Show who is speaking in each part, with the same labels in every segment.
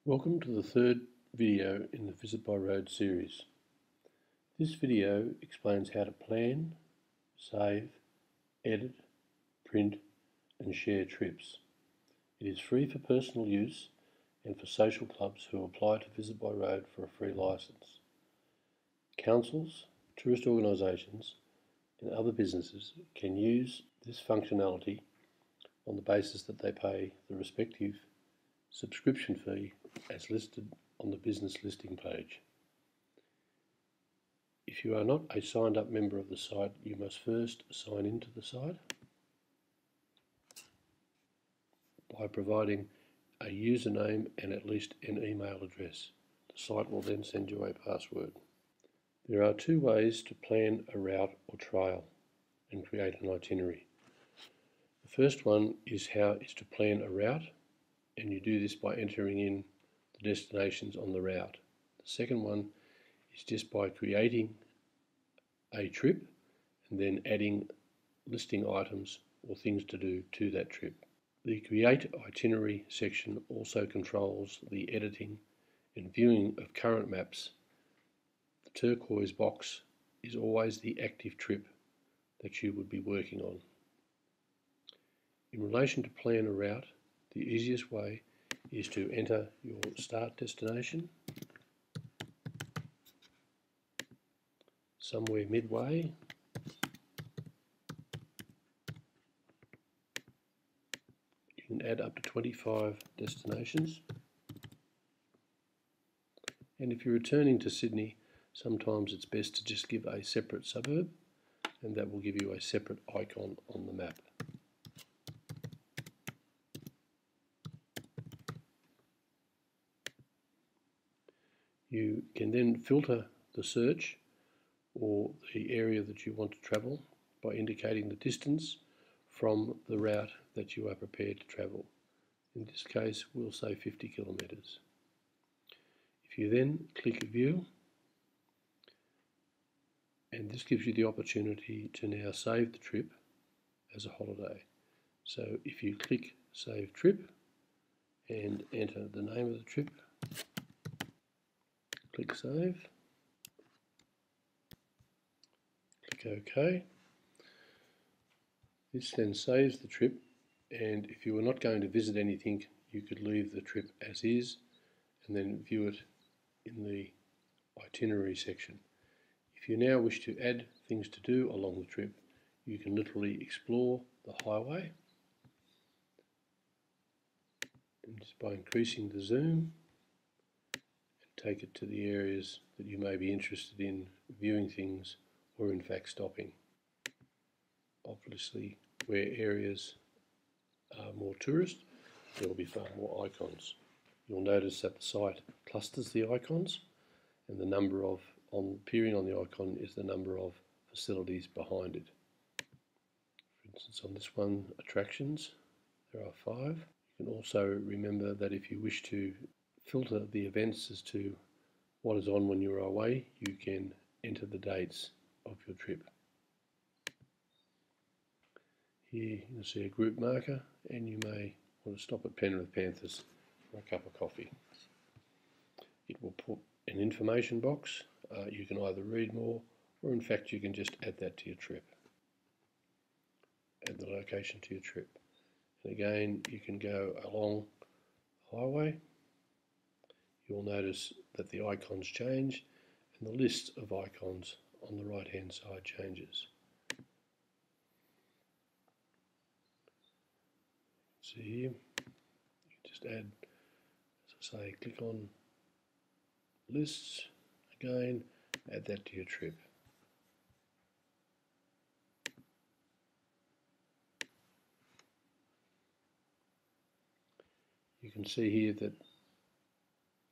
Speaker 1: Welcome to the third video in the Visitbyroad series. This video explains how to plan, save, edit, print and share trips. It is free for personal use and for social clubs who apply to Visitbyroad for a free licence. Councils, tourist organisations and other businesses can use this functionality on the basis that they pay the respective subscription fee as listed on the business listing page. If you are not a signed up member of the site, you must first sign into the site by providing a username and at least an email address. The site will then send you a password. There are two ways to plan a route or trail and create an itinerary. The first one is to plan a route, and you do this by entering in the destinations on the route. The second one is just by creating a trip and then adding listing items or things to do to that trip. The Create Itinerary section also controls the editing and viewing of current maps. The turquoise box is always the active trip that you would be working on. In relation to plan a route, the easiest way is to enter your start destination somewhere midway. You can add up to 25 destinations. And if you're returning to Sydney, sometimes it's best to just give a separate suburb, and that will give you a separate icon on the map. You can then filter the search or the area that you want to travel by indicating the distance from the route that you are prepared to travel. In this case, we'll say 50 kilometres. If you then click View, and this gives you the opportunity to now save the trip as a holiday. So if you click Save Trip and enter the name of the trip, click Save, click OK. This then saves the trip, and if you were not going to visit anything, you could leave the trip as is and then view it in the itinerary section. If you now wish to add things to do along the trip, you can literally explore the highway, and just by increasing the zoom, take it to the areas that you may be interested in viewing things or in fact stopping. Obviously, where areas are more tourist, there will be far more icons. You'll notice that the site clusters the icons, and the number of appearing on the icon is the number of facilities behind it. For instance, on this one, attractions, there are 5. You can also remember that if you wish to filter the events as to what is on when you're away, you can enter the dates of your trip. Here you'll see a group marker, and you may want to stop at Penrith Panthers for a cup of coffee. It will put an information box. You can either read more, or in fact you can just add that to your trip. Add the location to your trip. And again, you can go along the highway. You'll notice that the icons change, and the list of icons on the right hand side changes. See here, you can just add, as I say, click on lists, again, add that to your trip. You can see here that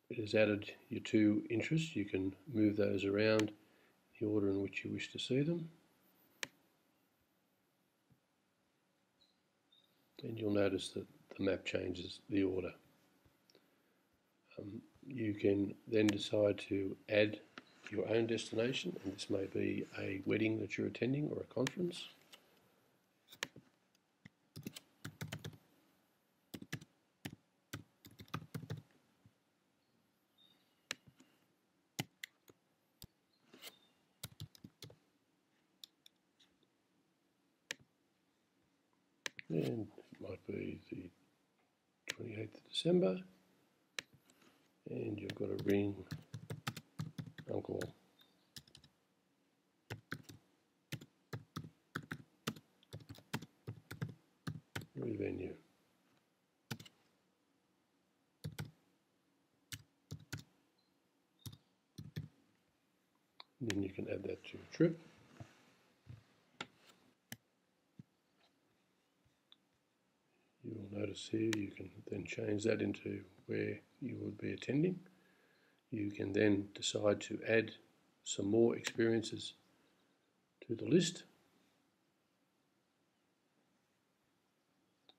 Speaker 1: it has added your 2 interests. You can move those around the order in which you wish to see them. And you'll notice that the map changes the order. You can then decide to add your own destination, and this may be a wedding that you're attending or a conference. and it might be the 28th of December, and you've got to ring Uncle Revenue. Then you can add that to your trip. You will notice here you can then change that into where you would be attending. You can then decide to add some more experiences to the list.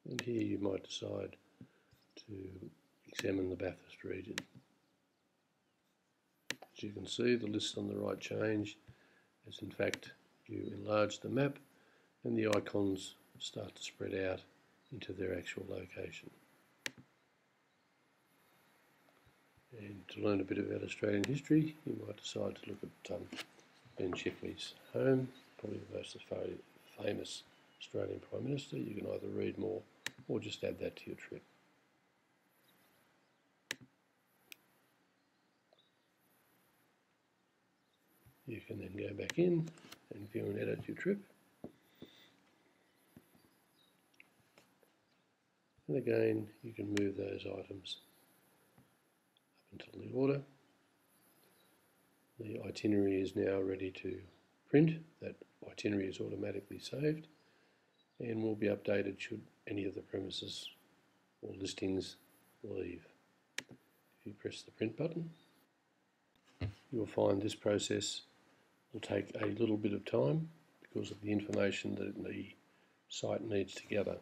Speaker 1: And here you might decide to examine the Bathurst region. As you can see, the list on the right changed as in fact you enlarge the map and the icons start to spread out into their actual location. And to learn a bit about Australian history, you might decide to look at Ben Chifley's home, probably the most famous Australian Prime Minister. You can either read more or just add that to your trip. You can then go back in and view and edit your trip. And again, you can move those items up until the order. The itinerary is now ready to print. That itinerary is automatically saved and will be updated should any of the premises or listings leave. If you press the print button, you'll find this process will take a little bit of time because of the information that the site needs to gather.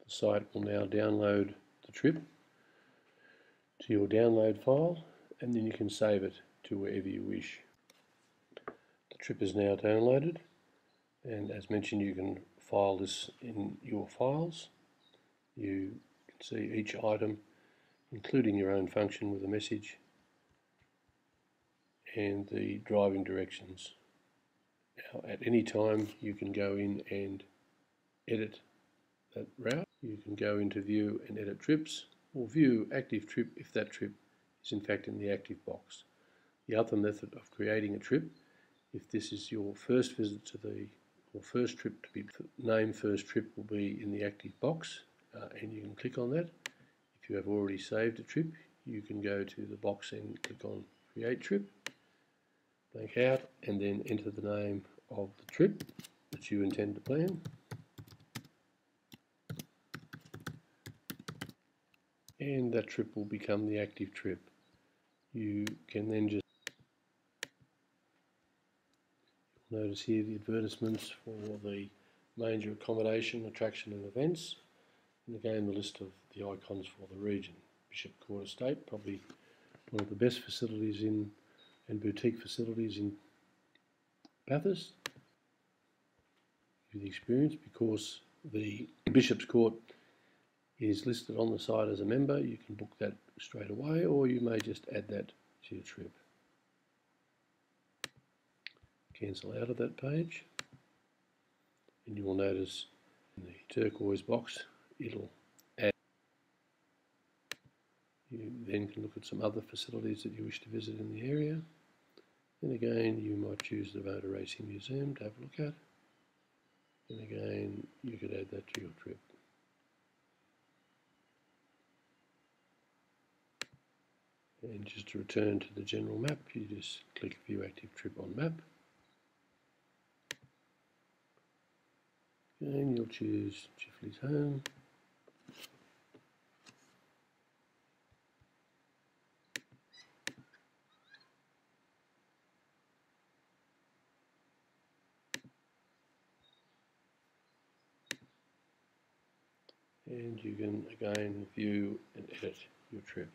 Speaker 1: The site will now download the trip to your download file, and then you can save it to wherever you wish. The trip is now downloaded, and as mentioned, you can file this in your files. You can see each item, including your own function with a message and the driving directions. Now, at any time, you can go in and edit that route. You can go into view and edit trips, or view active trip if that trip is in fact in the active box. The other method of creating a trip, if this is your first visit to or first trip to be named first trip, will be in the active box, and you can click on that. If you have already saved a trip, you can go to the box and click on create trip, blank out, and then enter the name of the trip that you intend to plan. And that trip will become the active trip. You can then just notice here the advertisements for the major accommodation, attraction and events, and again the list of the icons for the region. Bishop Court Estate, probably one of the best facilities and boutique facilities in Bathurst. The experience, because the Bishop's Court is listed on the site as a member, you can book that straight away, or you may just add that to your trip. Cancel out of that page, and you will notice in the turquoise box it'll add. You then can look at some other facilities that you wish to visit in the area, and again you might choose the Motor Racing Museum to have a look at, and again you could add that to your trip. And just to return to the general map, you just click View Active Trip on Map. And you'll choose Chifley's home. And you can again view and edit your trip.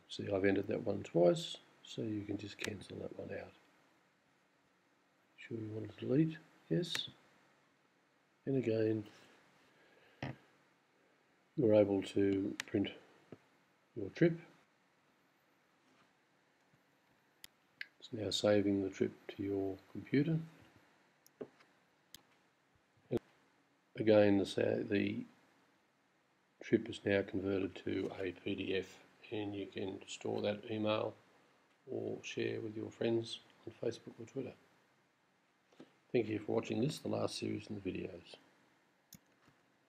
Speaker 1: See, I've entered that one twice, so you can just cancel that one out. Sure you want to delete? Yes. And again, you're able to print your trip. It's now saving the trip to your computer. Again, the trip is now converted to a PDF, and you can store that email or share with your friends on Facebook or Twitter. Thank you for watching this, the last series in the videos.